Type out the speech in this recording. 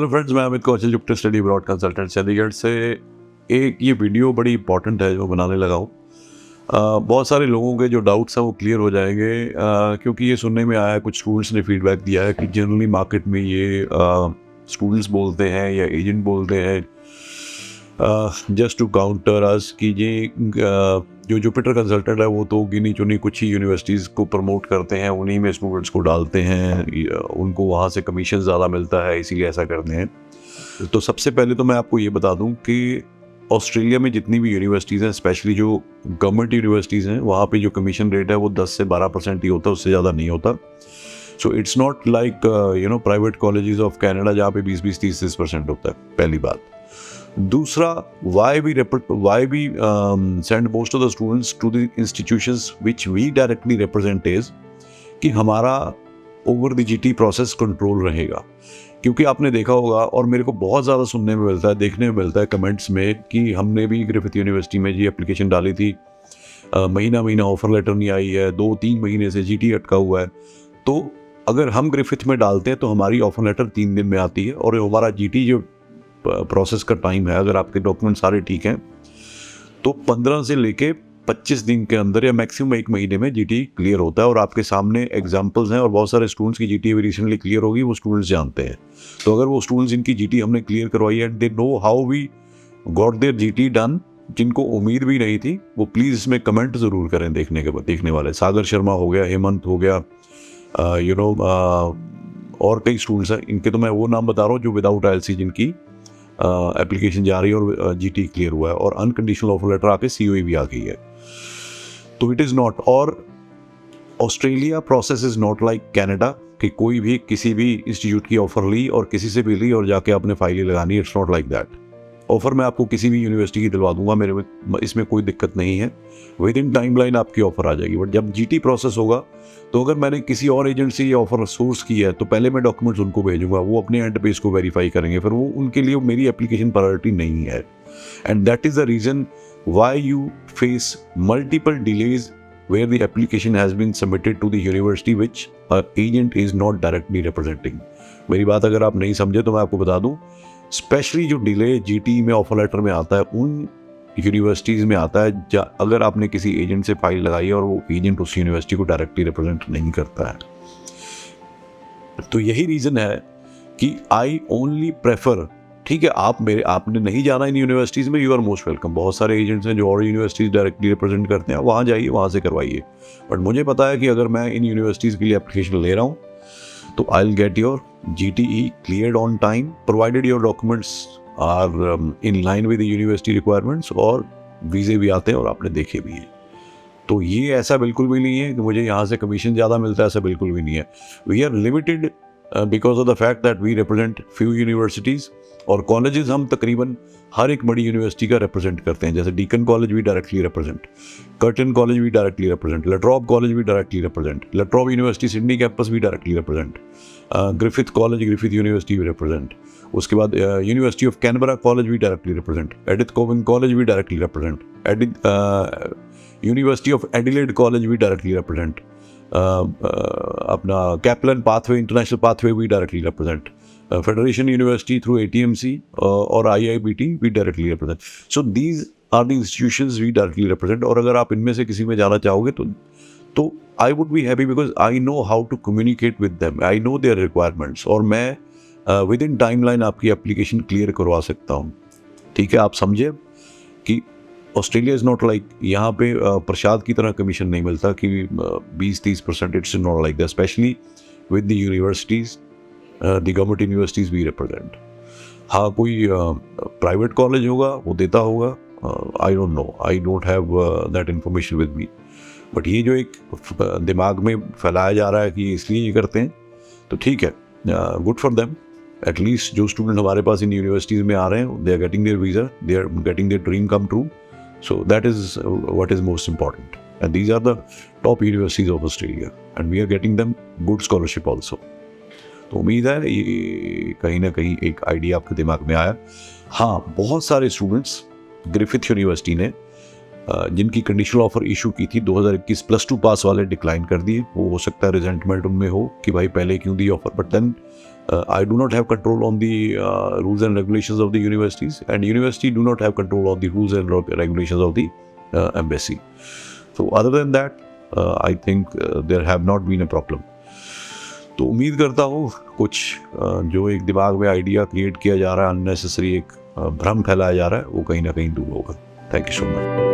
Hello friends, मैं Amit Kaushal, Jupiter study abroad consultant Chandigarh से। एक ये वीडियो बड़ी इंपॉर्टेंट है जो बनाने लगा हूँ। बहुत सारे लोगों के जो डाउट्स हैं वो क्लियर हो जाएंगे, क्योंकि ये सुनने में आया है, कुछ स्टूडेंट्स ने फीडबैक दिया है कि जनरली मार्केट में ये स्टूडेंट्स बोलते हैं या एजेंट बोलते हैं जस्ट टू काउंटर अस कि ये जो जुपिटर कंसल्टेंट है वो तो गिनी चुनी कुछ ही यूनिवर्सिटीज़ को प्रमोट करते हैं, उन्हीं में स्टूडेंट्स को डालते हैं, उनको वहाँ से कमीशन ज़्यादा मिलता है, इसीलिए ऐसा करते हैं। तो सबसे पहले तो मैं आपको ये बता दूं कि ऑस्ट्रेलिया में जितनी भी यूनिवर्सिटीज़ हैं, स्पेशली जो गवर्नमेंट यूनिवर्सिटीज़ हैं, वहाँ पे जो कमीशन रेट है वो 10 से 12% ही होता है, उससे ज़्यादा नहीं होता। So it's not like private colleges of Canada जहाँ पे 20-20, 30% होता है, पहली बात। दूसरा, why we send most of the students to the institutions which we directly represent is कि हमारा over the GT process control रहेगा। क्योंकि आपने देखा होगा, और मेरे को बहुत ज़्यादा सुनने में मिलता है, देखने में मिलता है कमेंट्स में, कि हमने भी ग्रिफिथ यूनिवर्सिटी में जी एप्लीकेशन डाली थी, महीना ऑफर लेटर नहीं आई है, 2-3 महीने से जीटी अटका हुआ है। तो अगर हम ग्रिफिथ में डालते हैं तो हमारी ऑफर लेटर 3 दिन में आती है, और हमारा जीटी जो प्रोसेस का टाइम है, अगर आपके डॉक्यूमेंट सारे ठीक हैं तो 15 से लेके 25 दिन के अंदर या मैक्सिमम 1 महीने में जीटी क्लियर होता है। और आपके सामने एग्जांपल्स हैं, और बहुत सारे स्टूडेंट्स की जीटी अभी रिसेंटली क्लियर होगी, वो स्टूडेंट्स जानते हैं। तो अगर वो स्टूडेंट्स इनकी जीटी हमने क्लियर करवाई and they know how we got there GT done, जिनको उम्मीद भी नहीं थी, वो प्लीज़ इसमें कमेंट ज़रूर करें। देखने वाले सागर शर्मा हो गया, हेमंत हो गया, और कई स्टूडेंट्स हैं, इनके तो मैं वो नाम बता रहा हूँ जो विदाउट IELTS जिनकी एप्लीकेशन जा रही है और जीटी क्लियर हुआ है, और अनकंडीशनल ऑफर लेटर आके COE भी आ गई है। तो इट इज़ नॉट, और Australia process is not like Canada कि कोई भी किसी भी इंस्टीट्यूट की ऑफर ली और किसी से भी ली और जाके आपने फाइलें लगानी। It's not like that. Offer मैं आपको किसी भी यूनिवर्सिटी की दिलवा दूंगा, मेरे में इसमें कोई दिक्कत नहीं है, विद इन टाइमलाइन आपकी ऑफर आ जाएगी। बट जब जीटी प्रोसेस होगा, तो अगर मैंने किसी और एजेंट से ये ऑफर सोर्स की है, तो पहले मैं डॉक्यूमेंट्स उनको भेजूंगा, वो अपने एंड पे इसको वेरीफाई करेंगे, फिर वो उनके लिए मेरी एप्लीकेशन प्रायोरिटी नहीं है। And that is the reason why you face multiple delays where the application has been submitted to the university which agent is not directly representing। मेरी बात अगर आप नहीं समझे तो मैं आपको बता दूं, स्पेशली जो डिले जीटी में ऑफर लेटर में आता है, उन यूनिवर्सिटीज़ में आता है अगर आपने किसी एजेंट से फाइल लगाई है और वो एजेंट उस यूनिवर्सिटी को डायरेक्टली रिप्रेजेंट नहीं करता है। तो यही रीज़न है कि आई ओनली प्रेफर, ठीक है, आपने नहीं जाना इन यूनिवर्सिटीज़ में, यू आर मोस्ट वेलकम। बहुत सारे एजेंट्स हैं जो और यूनिवर्सिटीज़ डायरेक्टली रिप्रेजेंट करते हैं, वहाँ जाइए, वहाँ से करवाइए। बट मुझे पता है कि अगर मैं इन यूनिवर्सिटीज़ के लिए एप्लीकेशन ले रहा हूँ तो I will get your GTE cleared on time, provided your documents are in line with the university requirements, और वीज़े भी आते हैं और आपने देखे भी हैं। तो ये ऐसा बिल्कुल भी नहीं है कि मुझे यहाँ से कमीशन ज़्यादा मिलता है, ऐसा बिल्कुल भी नहीं है। We are limited because of the fact that we represent few universities, और कॉलेजेस हम तकरीबन हर एक बड़ी यूनिवर्सिटी का रिप्रेजेंट करते हैं। जैसे डीकन कॉलेज भी डायरेक्टली रिप्रेजेंट, कर्टन कॉलेज भी डायरेक्टली रिप्रेजेंट, लट्रॉप कॉलेज भी directly represent, La Trobe University Sydney campus भी directly represent, Griffith College, Griffith University भी रिप्रेजेंट, उसके बाद यूनिवर्सिटी ऑफ कैनबरा कॉलेज भी directly represent, Edith Cowan College भी directly represent, University of Adelaide College भी directly represent, अपना Kaplan pathway, international pathway भी directly represent, Federation University through ATMC और IIBT we directly represent. So these are the institutions we directly represent. और अगर आप इनमें से किसी में जाना चाहोगे तो I would be happy, because I know how to communicate with them, I know their requirements, और मैं विद इन टाइमलाइन आपकी एप्लीकेशन क्लियर करवा सकता हूँ। ठीक है, आप समझे कि ऑस्ट्रेलिया इज़ नॉट लाइक, यहाँ पे प्रसाद की तरह कमीशन नहीं मिलता कि 20-30%। It's not like that, specially with the universities, the government universities we represent. हाँ, कोई प्राइवेट कॉलेज होगा वो देता होगा, I don't know, I don't have that information with me. But ये जो एक दिमाग में फैलाया जा रहा है कि इसलिए ये करते हैं, तो ठीक है, गुड फॉर देम। एटलीस्ट जो स्टूडेंट हमारे पास इन यूनिवर्सिटीज़ में आ रहे हैं, they are getting their visa, they are getting their dream come true. So that is what is most important, and these are the top universities of Australia, and we are getting them good scholarship also. तो उम्मीद है ये कहीं ना कहीं एक idea आपके दिमाग में आया। हाँ, बहुत सारे स्टूडेंट्स ग्रिफिथ यूनिवर्सिटी ने जिनकी कंडीशनल ऑफर इशू की थी 2021 +2 पास वाले डिक्लाइन कर दिए। वो हो सकता है रिजेंटमेंट उनमें हो कि भाई पहले क्यों दी offer, but then I do not have control on the rules and regulations of the universities, and university do not have control on the rules and regulations of the embassy. So other than that, I think there have not been a problem. तो उम्मीद करता हूँ कुछ जो एक दिमाग में idea create किया जा रहा है, अननेसेसरी एक भ्रम फैलाया जा रहा है, वो कहीं ना कहीं दूर होगा. Thank you so much.